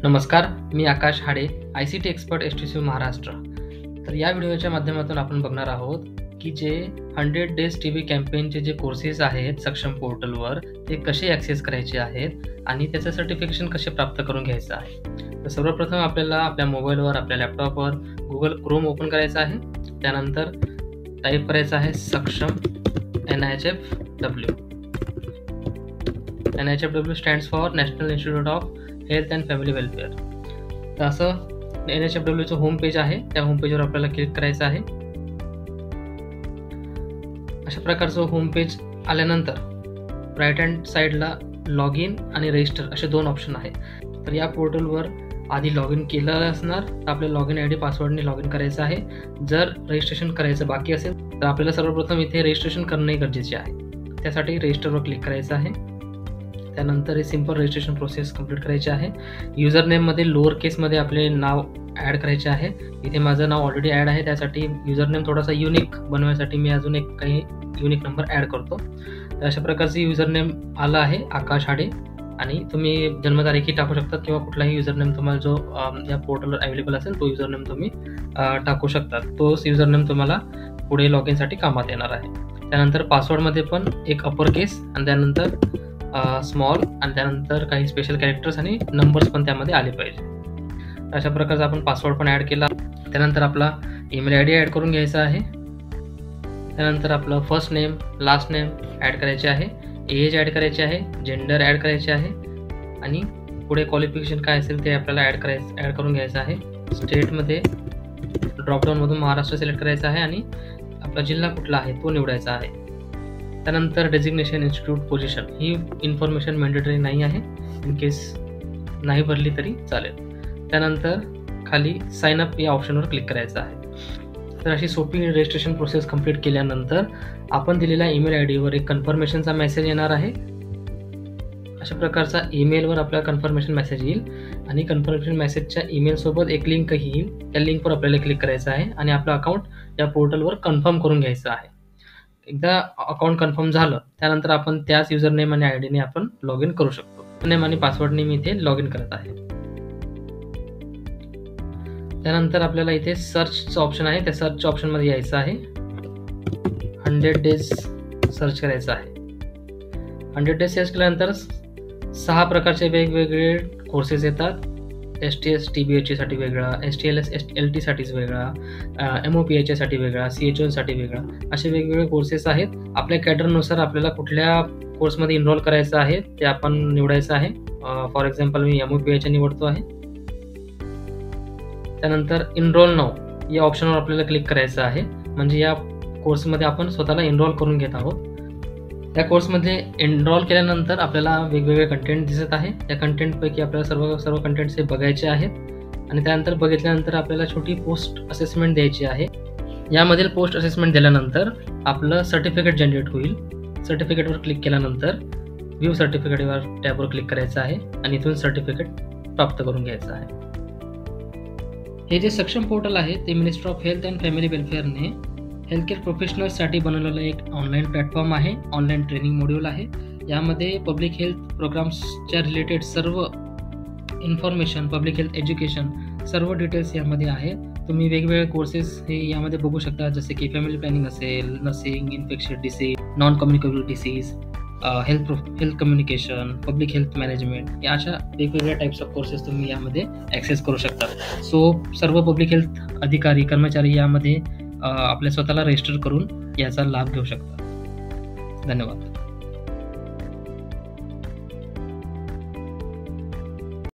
नमस्कार, मी आकाश हाडे, ICT expert STC Maharashtra. तर या व्हिडिओच्या माध्यमातून आपण बघणार आहोत की जे 100 डेज टीव्ही कॅम्पेनचे जे कोर्सेस आहेत सक्षम पोर्टलवर ते कसे ॲक्सेस करायचे आहेत आणि त्याचं सर्टिफिकेशन कसे प्राप्त करून घ्यायचं आहे. तर सर्वप्रथम आपल्याला आपल्या मोबाईलवर, आपल्या लॅपटॉपवर गुगल क्रोम ओपन करायचं आहे. त्यानंतर टाईप करायचं आहे सक्षम NHFW. NHFW stands for national institute of health and family welfare. तर असं NHFWचं होम पेज आहे. त्या होम पेजवर आपल्याला क्लिक करायचं आहे. अशा प्रकारचं होम पेज आल्यानंतर राईट हँड साईडला लॉग इन आणि रजिस्टर असे दोन ऑप्शन आहेत. तर या पोर्टलवर आधी लॉग इन केलं असणार तर आपल्याला लॉग इन ID पासवर्डने लॉग इन करायचं आहे. जर रजिस्ट्रेशन करायचं बाकी असेल तर आपल्याला सर्वप्रथम इथे रजिस्ट्रेशन करणं गरजेचे आहे. त्यासाठी रजिस्टरवर क्लिक करायचं आहे. त्यानंतर हे सिंपल रजिस्ट्रेशन प्रोसेस कंप्लीट करायची आहे. युजर नेममध्ये लोअर केसमध्ये आपले नाव ॲड करायचे आहे. इथे माझं नाव ऑलरेडी ॲड आहे. त्यासाठी युजर नेम थोडासा युनिक बनवण्यासाठी मी अजून एक काही युनिक नंबर ॲड करतो. तर अशा प्रकारचे युजर नेम आला आहे आकाश हाडे आणि तुम्ही जन्मतारीखही टाकू शकता किंवा कुठलाही युजर नेम तुम्हाला जो या पोर्टलवर अवेलेबल असेल तो युजर नेम तुम्ही टाकू शकता. तोच युजर नेम तुम्हाला पुढे लॉग इनसाठी कामात येणार आहे. त्यानंतर पासवर्डमध्ये पण एक अपर केस आणि त्यानंतर स्मॉल आणि त्यानंतर काही स्पेशल कॅरेक्टर्स आणि नंबर्स पण त्यामध्ये आले पाहिजे. अशा प्रकारचा आपण पासवर्ड पण ॲड केला. त्यानंतर आपला ईमेल ID ॲड करून घ्यायचा आहे. त्यानंतर आपलं first name, last name add करायचे आहे. एज ॲड करायची आहे. जेंडर ॲड करायचे आहे आणि पुढे क्वालिफिकेशन काय असेल ते आपल्याला ॲड करून घ्यायचं आहे. स्टेटमध्ये ड्रॉपडाऊनमधून महाराष्ट्र सिलेक्ट करायचा आहे आणि आपला जिल्हा कुठला आहे तो निवडायचा आहे. त्यानंतर डेजिग्नेशन, इन्स्टिट्यूट, पोझिशन ही इन्फॉर्मेशन मॅन्डेटरी नाही आहे. इन केस नाही भरली तरी चालेल. त्यानंतर खाली साइन अप या ऑप्शनवर क्लिक करायचं आहे. तर अशी सोपी रजिस्ट्रेशन प्रोसेस कंप्लीट केल्यानंतर आपण दिलेल्या ईमेल IDवर एक कन्फर्मेशनचा मेसेज येणार आहे. अशा प्रकारचा ईमेलवर आपल्याला कन्फर्मेशन मेसेज येईल आणि कन्फर्मेशन मेसेजच्या ईमेलसोबत एक लिंकही येईल. त्या लिंकवर आपल्याला क्लिक करायचं आहे आणि आपलं अकाउंट या पोर्टलवर कन्फर्म करून घ्यायचं आहे. एकदा अकाउंट कन्फर्म झालं त्यानंतर आपण त्याच युजर नेम आणि ID ने आपण लॉग इन करू शकतो. नेम आणि पासवर्डने मी इथे लॉग इन करत आहे. त्यानंतर आपल्याला इथे सर्चचं ऑप्शन आहे. त्या सर्च ऑप्शनमध्ये यायचं आहे. 100 डेज सर्च करायचं आहे. 100 डेज सर्च केल्यानंतर 6 प्रकारचे वेगवेगळे कोर्सेस येतात. STS TBH साठी वेगळा, STLS LT साठीच वेगळा, MOPH साठी वेगळा, CHO साठी वेगळा असे वेगवेगळे कोर्सेस आहेत. आपल्या कॅडरनुसार आपल्याला कुठल्या कोर्समध्ये इनरोल करायचं आहे ते आपण निवडायचं आहे. फॉर एक्झाम्पल मी MOPH निवडतो आहे. त्यानंतर इनरोल नाव या ऑप्शनवर आपल्याला क्लिक करायचं आहे. म्हणजे या कोर्समध्ये आपण स्वतःला इनरोल करून घेत आहोत. त्या कोर्समध्ये एनरोल केल्यानंतर आपल्याला वेगवेगळे कंटेंट दिसत आहे. त्या कंटेंटपैकी आपल्याला सर्व कंटेंट्स हे बघायचे आहेत आणि त्यानंतर बघितल्यानंतर आपल्याला छोटी पोस्ट असेसमेंट द्यायची आहे. यामधील पोस्ट असेसमेंट दिल्यानंतर आपलं सर्टिफिकेट जनरेट होईल. सर्टिफिकेटवर क्लिक केल्यानंतर व्ह्यू सर्टिफिकेटवर टॅबवर क्लिक करायचं आहे आणि इथून सर्टिफिकेट प्राप्त करून घ्यायचं आहे. हे जे सक्षम पोर्टल आहे ते ministry of health and family वेलफेअरने हेल्थकेअर प्रोफेशनल्ससाठी बनवलेलं एक ऑनलाईन प्लॅटफॉर्म आहे. ऑनलाईन ट्रेनिंग मॉड्यूल आहे. यामध्ये पब्लिक हेल्थ प्रोग्राम्सच्या रिलेटेड सर्व इन्फॉर्मेशन, पब्लिक हेल्थ एज्युकेशन सर्व डिटेल्स यामध्ये आहेत. तुम्ही वेगवेगळे कोर्सेस हे यामध्ये बघू शकता. जसे की फॅमिली प्लॅनिंग असेल, nursing, infectious disease, non communicable disease, health communication, public health management या अशा वेगवेगळ्या टाईप्स ऑफ कोर्सेस तुम्ही यामध्ये ॲक्सेस करू शकता. सो सर्व पब्लिक हेल्थ अधिकारी, कर्मचारी यामध्ये आपल्या स्वतःला रजिस्टर करून याचा लाभ घेऊ शकता. धन्यवाद.